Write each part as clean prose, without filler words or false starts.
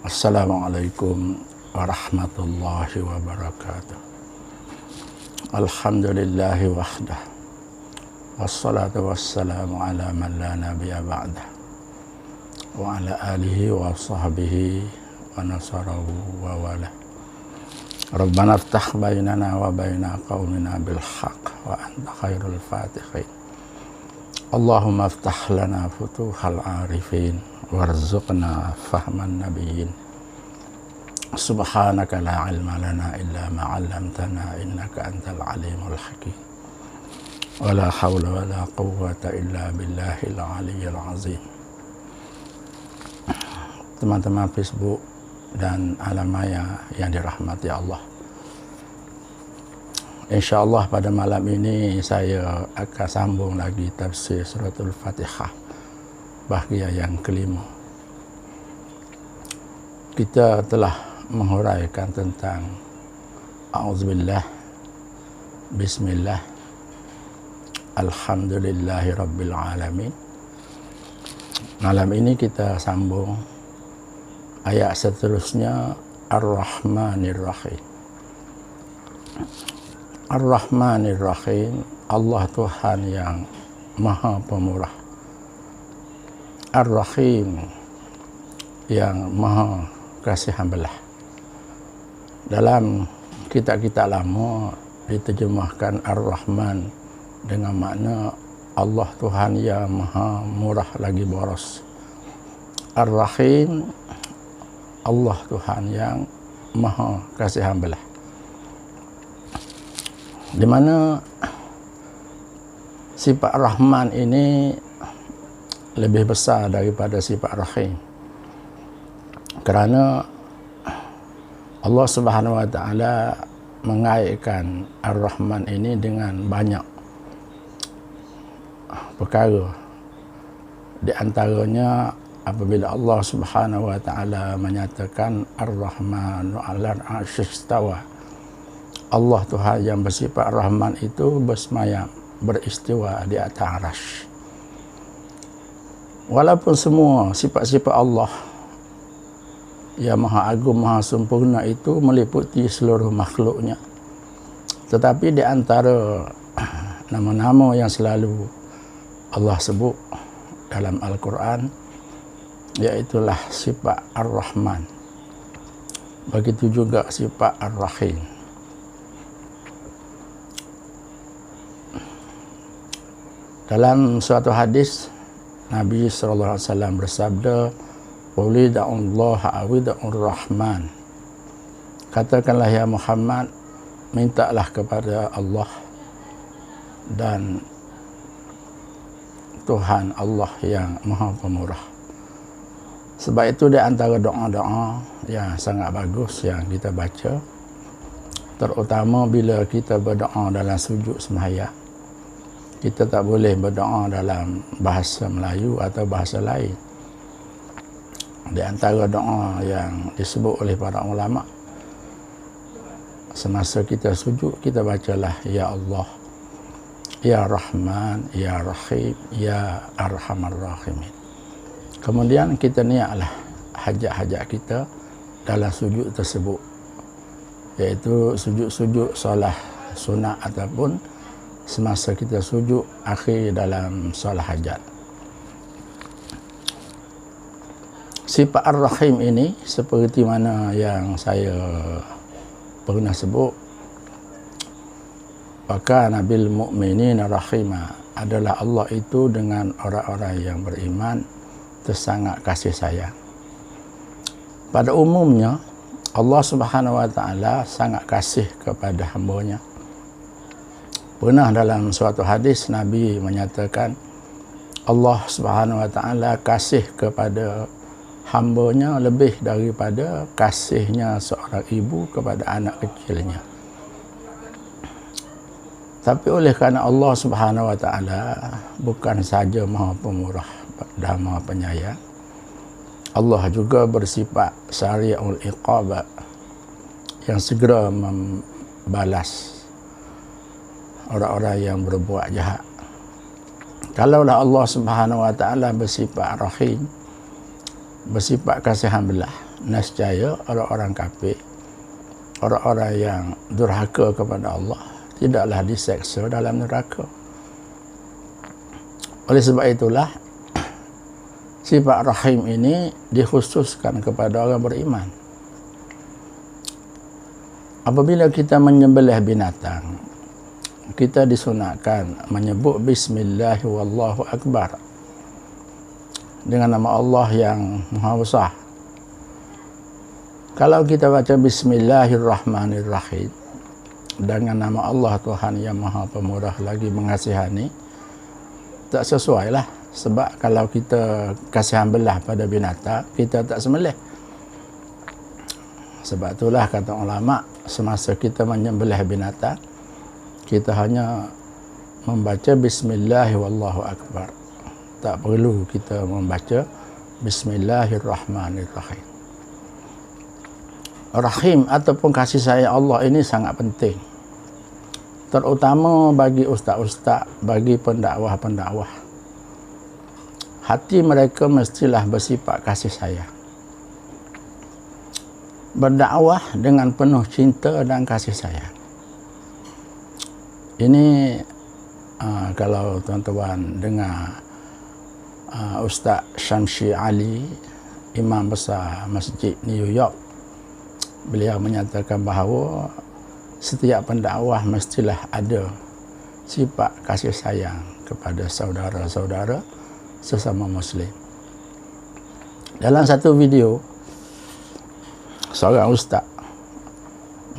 Assalamualaikum warahmatullahi wabarakatuh. Alhamdulillahi wahdah. Wassalatu wassalamu ala man la nabiyya ba'dah. Wa ala alihi wa sahbihi wa nasarahu wa wala. Rabbana iftah bainana wa baina qaumina bil haqq wa anta khairul fatihin. Allahumma iftah lana futuhal arifin warzuqna fahman nabiyyin. Subhanaka la ilma lana illa ma 'allamtana innaka antal alimul hakim. Wala haula wala quwwata illa billahil aliyyil azim. Teman-teman Facebook dan alam maya yang dirahmati Allah, InsyaAllah pada malam ini saya akan sambung lagi tafsir suratul Fatihah bahagian yang kelima. Kita telah menghuraikan tentang A'udzubillah, Bismillah, Alhamdulillahi Rabbil Alamin. Malam ini kita sambung ayat seterusnya, Ar-Rahmanir Rahim. Ar-Rahmanir Rahim, Allah Tuhan yang Maha Pemurah. Ar-Rahim, yang Maha Kasihan belah. Dalam kitab-kitab lama diterjemahkan Ar-Rahman dengan makna Allah Tuhan yang Maha Murah lagi boros. Ar-Rahim, Allah Tuhan yang Maha Kasihan belah. Di mana sifat Rahman ini lebih besar daripada sifat Rahim, kerana Allah Subhanahu wa Ta'ala mengaitkan Ar-Rahman ini dengan banyak perkara. Di antaranya apabila Allah Subhanahu wa Ta'ala menyatakan Ar-Rahmanu 'alal 'arsy istawa, Allah Tuhan yang bersifat Rahman itu bersemayam, beristiwa di atas arasy. Walaupun semua sifat-sifat Allah yang Maha Agung, Maha Sempurna itu meliputi seluruh makhluknya, tetapi di antara nama-nama yang selalu Allah sebut dalam Al-Quran, iaitulah sifat Ar-Rahman. Begitu juga sifat Ar-Rahim. Dalam suatu hadis, Nabi SAW bersabda, "Qul da'ullaha aw da'ur Rahman." Katakanlah ya Muhammad, mintalah kepada Allah dan Tuhan Allah yang Maha Pemurah. Sebab itu di antara doa-doa yang sangat bagus yang kita baca, terutama bila kita berdoa dalam sujud sembahyang, kita tak boleh berdoa dalam bahasa Melayu atau bahasa lain. Di antara doa yang disebut oleh para ulama, semasa kita sujud, kita bacalah Ya Allah, Ya Rahman, Ya Rahim, Ya Arhamar Rahimin. Kemudian kita niatlah hajat-hajat kita dalam sujud tersebut, iaitu sujud-sujud solat sunat ataupun semasa kita sujud akhir dalam solat hajat. Sifat Ar-Rahim ini seperti mana yang saya pernah sebut, maka Nabil Mu'minin Rahimah, adalah Allah itu dengan orang-orang yang beriman tersangat kasih sayang. Pada umumnya Allah Subhanahu wa Ta'ala sangat kasih kepada hamba-Nya. Pernah dalam suatu hadis Nabi menyatakan Allah Subhanahu wa Ta'ala kasih kepada hamba-Nya lebih daripada kasihnya seorang ibu kepada anak kecilnya. Tapi oleh kerana Allah Subhanahu wa Ta'ala bukan saja Maha Pemurah dan Maha Penyayang, Allah juga bersifat Sari'ul Iqab, yang segera membalas orang-orang yang berbuat jahat. Kalaulah Allah Subhanahu wa Ta'ala bersifat Rahim, bersifat kasihan belah, nescaya orang-orang kafir, orang-orang yang durhaka kepada Allah tidaklah diseksa dalam neraka. Oleh sebab itulah sifat rahim ini dikhususkan kepada orang beriman. Apabila kita menyembelih binatang, kita disunatkan menyebut bismillah wallahu akbar dengan nama Allah yang Maha Besar. Kalau kita baca bismillahirrahmanirrahim dengan nama Allah Tuhan yang Maha Pemurah lagi mengasihani, tak sesuai lah. Sebab kalau kita kasihan belah pada binatang, kita tak sembelih. Sebab itulah kata ulama, semasa kita menyembelih binatang, kita hanya membaca bismillah wallahu akbar. Tak perlu kita membaca bismillahirrahmanirrahim. Rahim ataupun kasih sayang Allah ini sangat penting, terutama bagi ustaz-ustaz, bagi pendakwah-pendakwah. Hati mereka mestilah bersifat kasih sayang, berdakwah dengan penuh cinta dan kasih sayang. Ini kalau tuan-tuan dengar Ustaz Syamsi Ali, Imam Besar Masjid New York, beliau menyatakan bahawa setiap pendakwah mestilah ada sifat kasih sayang kepada saudara-saudara sesama Muslim. Dalam satu video, seorang ustaz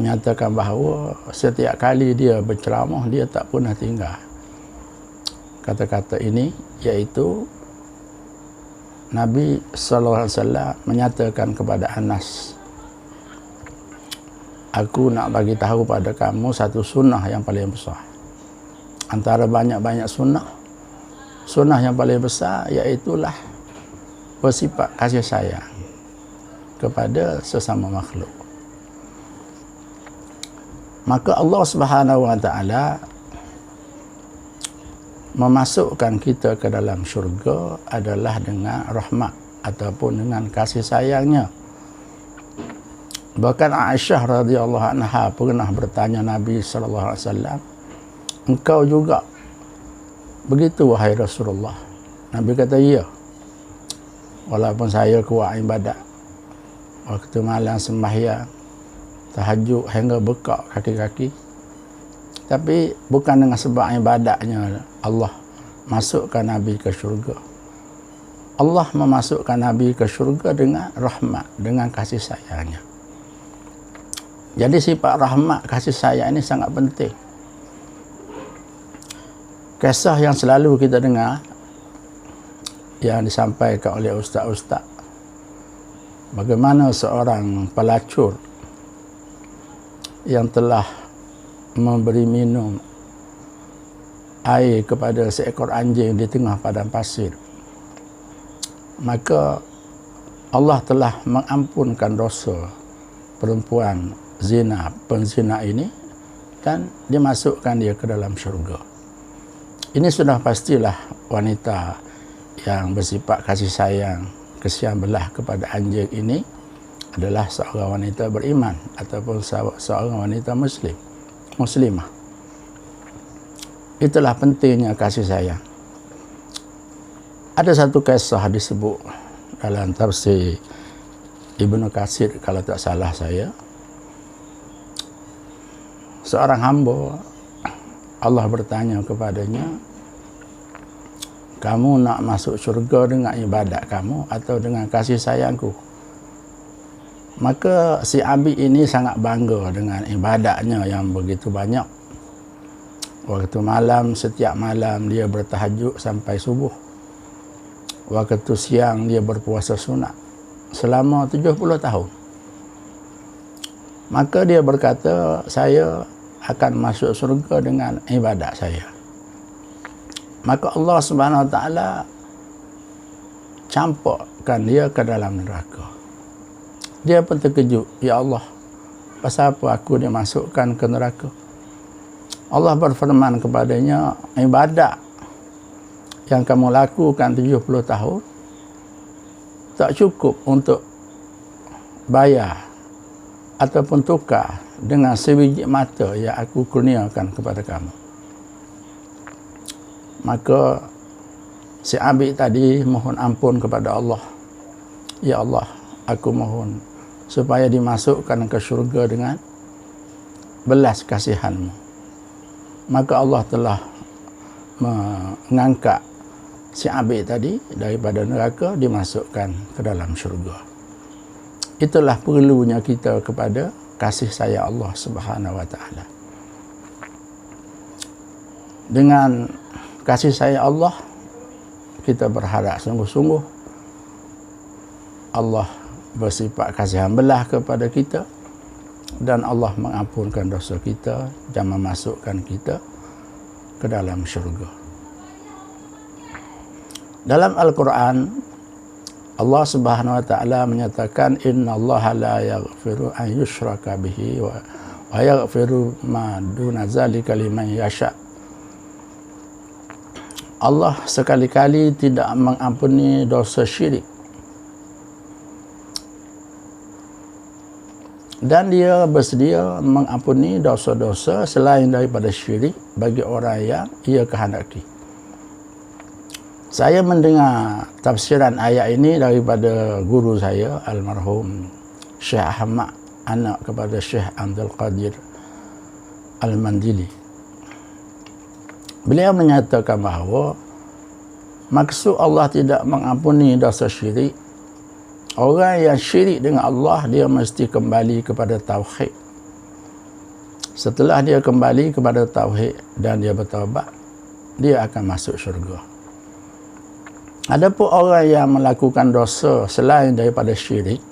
menyatakan bahawa setiap kali dia berceramah, dia tak pernah tinggal kata-kata ini, iaitu Nabi SAW menyatakan kepada Anas, aku nak bagi tahu pada kamu satu sunnah yang paling besar. Antara banyak-banyak sunnah yang paling besar iaitulah bersifat kasih sayang kepada sesama makhluk. Maka Allah Subhanahu wa taala memasukkan kita ke dalam syurga adalah dengan rahmat ataupun dengan kasih sayangnya. Bahkan Aisyah radhiyallahu anha pernah bertanya Nabi sallallahu alaihi wasallam, engkau juga begitu wahai Rasulullah? Nabi kata, ya. Walaupun saya kuat ibadat, waktu malam sembahyang, tahajud hingga bekak kaki-kaki, tapi bukan dengan sebab ibadatnya Allah masukkan Nabi ke syurga. Allah memasukkan Nabi ke syurga dengan rahmat, dengan kasih sayangnya. Jadi sifat rahmat, kasih sayang ini sangat penting. Kisah yang selalu kita dengar, yang disampaikan oleh ustaz-ustaz, bagaimana seorang pelacur yang telah memberi minum air kepada seekor anjing di tengah padang pasir, maka Allah telah mengampunkan dosa perempuan zina, penzina ini, dan dimasukkan dia ke dalam syurga. Ini sudah pastilah wanita yang bersifat kasih sayang, kesian belah kepada anjing ini adalah seorang wanita beriman ataupun seorang wanita muslimah. Itulah pentingnya kasih sayang. Ada satu kisah disebut dalam tafsir Ibnu Katsir, kalau tak salah saya. Seorang hamba, Allah bertanya kepadanya, kamu nak masuk syurga dengan ibadat kamu atau dengan kasih sayangku? Maka si Abi ini sangat bangga dengan ibadatnya yang begitu banyak. Waktu malam, setiap malam dia bertahajud sampai subuh. Waktu siang dia berpuasa sunat selama 70 tahun. Maka dia berkata, saya akan masuk surga dengan ibadat saya. Maka Allah Subhanahu wa taala campakkan dia ke dalam neraka. Dia pun terkejut, ya Allah, pasal apa aku dimasukkan ke neraka? Allah berfirman kepadanya, ibadat yang kamu lakukan 70 tahun tak cukup untuk bayar ataupun tukar dengan sebiji mata yang aku kurniakan kepada kamu. Maka si Abid tadi mohon ampun kepada Allah. Ya Allah, aku mohon supaya dimasukkan ke syurga dengan belas kasihan-Mu. Maka Allah telah mengangkat si Abid tadi daripada neraka, dimasukkan ke dalam syurga. Itulah perlunya kita kepada kasih sayang Allah Subhanahu wa taala. Dengan kasih sayang Allah, kita berharap sungguh-sungguh Allah bersifat kasihan belah kepada kita, dan Allah mengampunkan dosa kita dan memasukkan kita ke dalam syurga. Dalam Al-Quran, Allah Subhanahu wa taala menyatakan, innallaha la yaghfiru an yushraka bihi wa yaghfiru ma duna zalika liman yasha. Allah sekali-kali tidak mengampuni dosa syirik, dan Dia bersedia mengampuni dosa-dosa selain daripada syirik bagi orang yang Ia kehendaki. Saya mendengar tafsiran ayat ini daripada guru saya, almarhum Syekh Ahmad, anak kepada Syekh Abdul Qadir Al-Mandili. Beliau menyatakan bahawa maksud Allah tidak mengampuni dosa syirik, orang yang syirik dengan Allah, dia mesti kembali kepada tauhid. Setelah dia kembali kepada tauhid dan dia bertaubat, dia akan masuk syurga. Adapun orang yang melakukan dosa selain daripada syirik,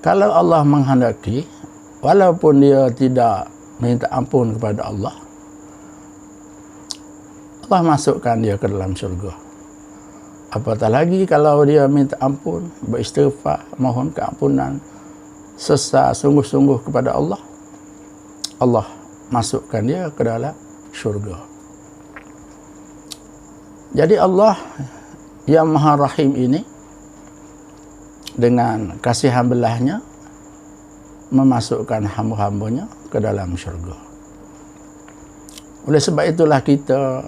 kalau Allah menghendaki, walaupun dia tidak minta ampun kepada Allah, Allah masukkan dia ke dalam syurga. Apatah lagi kalau dia minta ampun, beristighfar, mohon keampunan, sesat sungguh-sungguh kepada Allah, Allah masukkan dia ke dalam syurga. Jadi Allah yang Maha Rahim ini dengan kasihan belahnya memasukkan hamba-hambanya ke dalam syurga. Oleh sebab itulah kita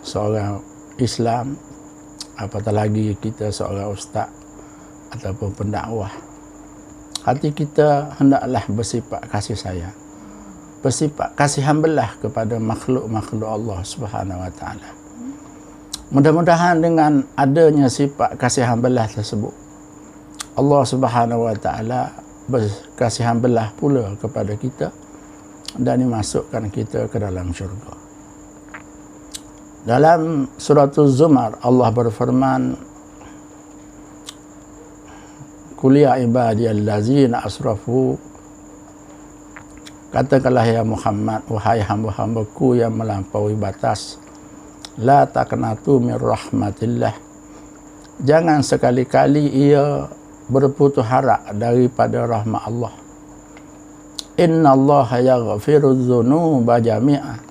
seorang Islam, apatah lagi kita seorang ustaz ataupun pendakwah, hati kita hendaklah bersifat kasih sayang, bersifat kasihan belah kepada makhluk-makhluk Allah Subhanahu wa taala. Mudah-mudahan dengan adanya sifat kasihan belah tersebut, Allah Subhanahu wa taala berkasihan belah pula kepada kita dan dimasukkan kita ke dalam syurga. Dalam surah Az-Zumar, Allah berfirman, Qul ya ibadiyallazina asrafu, katakanlah ya Muhammad, wahai hamba-hambaku yang melampaui batas, la taqnatu min rahmatillah, jangan sekali-kali ia berputus harap daripada rahmat Allah. Innallaha yaghfiru dzunuba jami'a,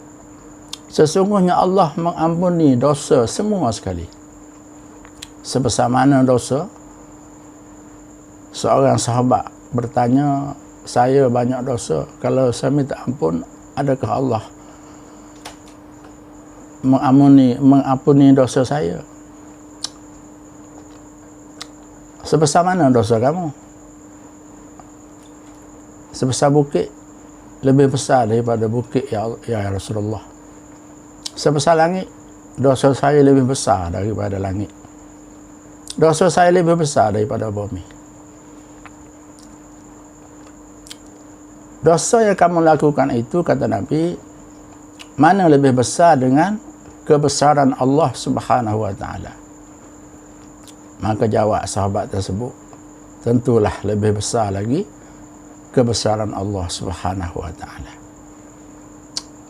sesungguhnya Allah mengampuni dosa semua sekali. Sebesar mana dosa? Seorang sahabat bertanya, saya banyak dosa, kalau saya minta ampun, adakah Allah mengampuni dosa saya? Sebesar mana dosa kamu? Sebesar bukit, lebih besar daripada bukit ya Rasulullah. Sebesar langit, dosa saya lebih besar daripada langit. Dosa saya lebih besar daripada bumi. Dosa yang kamu lakukan itu, kata Nabi, mana lebih besar dengan kebesaran Allah Subhanahu wa taala? Maka jawab sahabat tersebut, tentulah lebih besar lagi kebesaran Allah Subhanahu wa taala.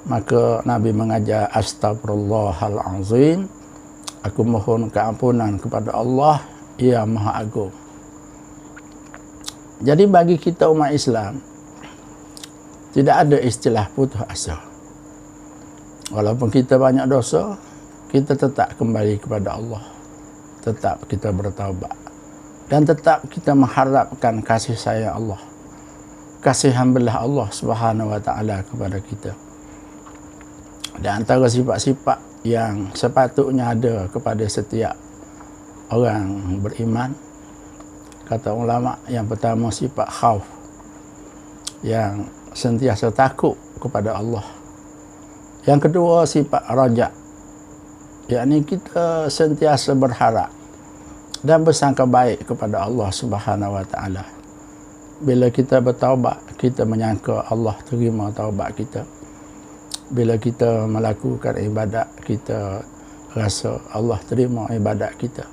Maka Nabi mengajar, Astaghfirullahalazim, aku mohon keampunan kepada Allah yang Maha Agung. Jadi bagi kita umat Islam, tidak ada istilah putus asa. Walaupun kita banyak dosa, kita tetap kembali kepada Allah. tetap kita bertaubat dan tetap kita mengharapkan kasih sayang Allah, kasih hambalah Allah Subhanahu wa taala kepada kita. Dan antara sifat-sifat yang sepatutnya ada kepada setiap orang beriman, kata ulama, yang pertama sifat khauf, yang sentiasa takut kepada Allah. Yang kedua sifat raja, yakni kita sentiasa berharap dan bersangka baik kepada Allah Subhanahu wa taala. Bila kita bertaubat, kita menyangka Allah terima taubat kita. Bila kita melakukan ibadat, kita rasa Allah terima ibadat kita.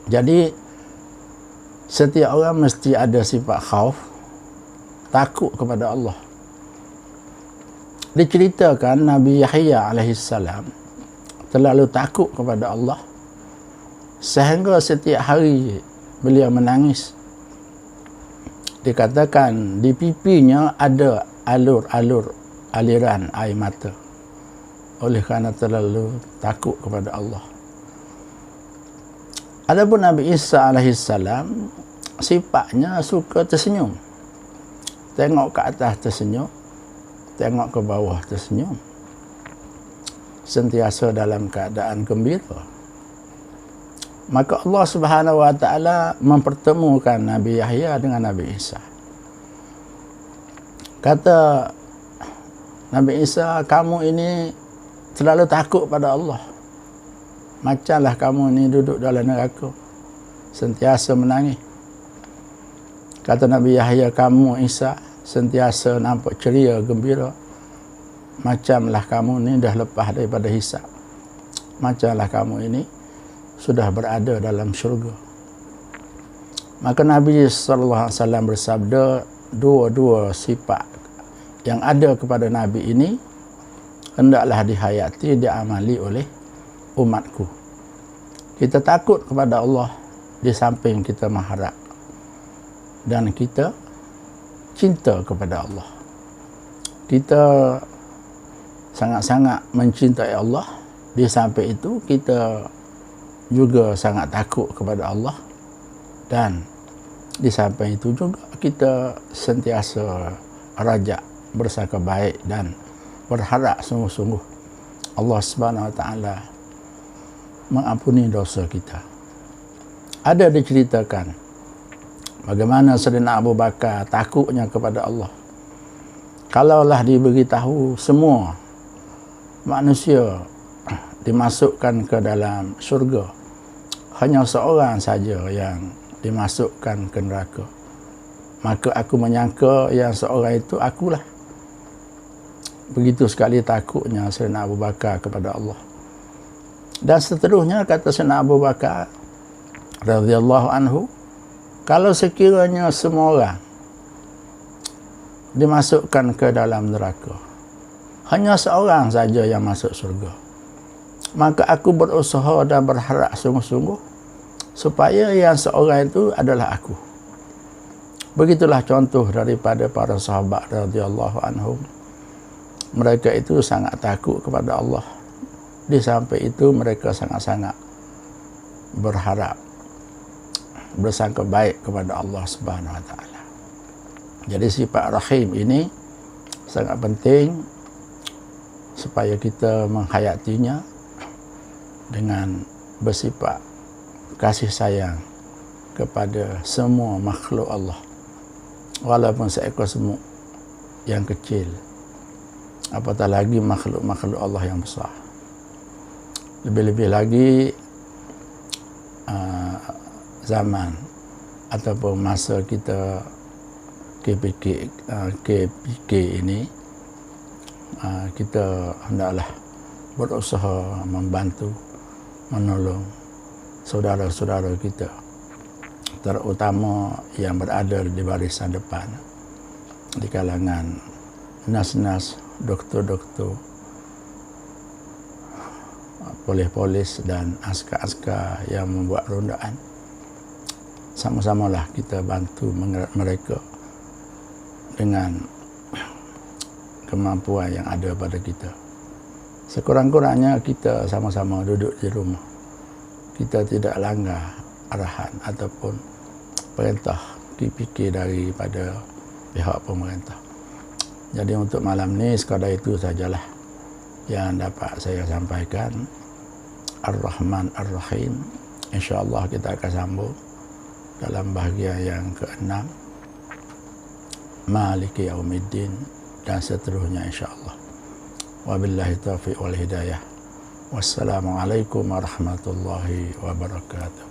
Jadi setiap orang mesti ada sifat khauf, takut kepada Allah. Diceritakan Nabi Yahya alaihissalam terlalu takut kepada Allah sehingga setiap hari beliau menangis. Dikatakan di pipinya ada aliran air mata oleh kerana terlalu takut kepada Allah. Adapun Nabi Isa alaihissalam sifatnya suka tersenyum. Tengok ke atas tersenyum, tengok ke bawah tersenyum. Sentiasa dalam keadaan gembira. Maka Allah Subhanahu wa taala mempertemukan Nabi Yahya dengan Nabi Isa. Kata Nabi Isa, kamu ini terlalu takut pada Allah. Macamlah kamu ini duduk dalam neraka, sentiasa menangis. Kata Nabi Yahya, kamu Isa sentiasa nampak ceria, gembira. Macamlah kamu ini dah lepas daripada hisab. Macamlah kamu ini sudah berada dalam syurga. Maka Nabi SAW bersabda, dua-dua sifat yang ada kepada Nabi ini hendaklah dihayati, diamali oleh umatku. Kita takut kepada Allah di samping kita mengharap, dan kita cinta kepada Allah. Kita sangat-sangat mencintai Allah. Di samping itu kita juga sangat takut kepada Allah, dan di samping itu juga kita sentiasa rajak, bersangka baik dan berharap sungguh-sungguh Allah Subhanahu wa taala mengampuni dosa kita. Ada diceritakan bagaimana Sayyidina Abu Bakar takutnya kepada Allah. Kalaulah diberitahu semua manusia dimasukkan ke dalam syurga, hanya seorang saja yang dimasukkan ke neraka, maka aku menyangka yang seorang itu akulah. Begitu sekali takutnya Sayyidina Abu Bakar kepada Allah. Dan seterusnya kata Sayyidina Abu Bakar radhiyallahu anhu, kalau sekiranya semua orang dimasukkan ke dalam neraka, hanya seorang saja yang masuk surga, maka aku berusaha dan berharap sungguh-sungguh supaya yang seorang itu adalah aku. Begitulah contoh daripada para sahabat radhiyallahu anhum. Mereka itu sangat takut kepada Allah. Di samping itu mereka sangat-sangat berharap, bersangka baik kepada Allah Subhanahu wa taala. Jadi sifat rahim ini sangat penting supaya kita menghayatinya dengan bersifat kasih sayang kepada semua makhluk Allah, walaupun seekor semut yang kecil, apatah lagi makhluk-makhluk Allah yang besar. Lebih-lebih lagi zaman ataupun masa kita KPK ini, kita hendaklah berusaha membantu, menolong saudara-saudara kita, terutama yang berada di barisan depan, di kalangan nas-nas, doktor-doktor, polis-polis dan askar-askar yang membuat rondaan. Sama-samalah kita bantu mereka dengan kemampuan yang ada pada kita. Sekurang-kurangnya kita sama-sama duduk di rumah, kita tidak langgar arahan ataupun perintah dipikir daripada pihak pemerintah. Jadi untuk malam ni sekadar itu sajalah yang dapat saya sampaikan. Ar-Rahman Ar-Rahim. InsyaAllah kita akan sambung dalam bahagian yang ke-6, Maliki Yaumiddin, dan seterusnya insyaAllah. Wabillahi taufiq wal hidayah. Wassalamualaikum warahmatullahi wabarakatuh.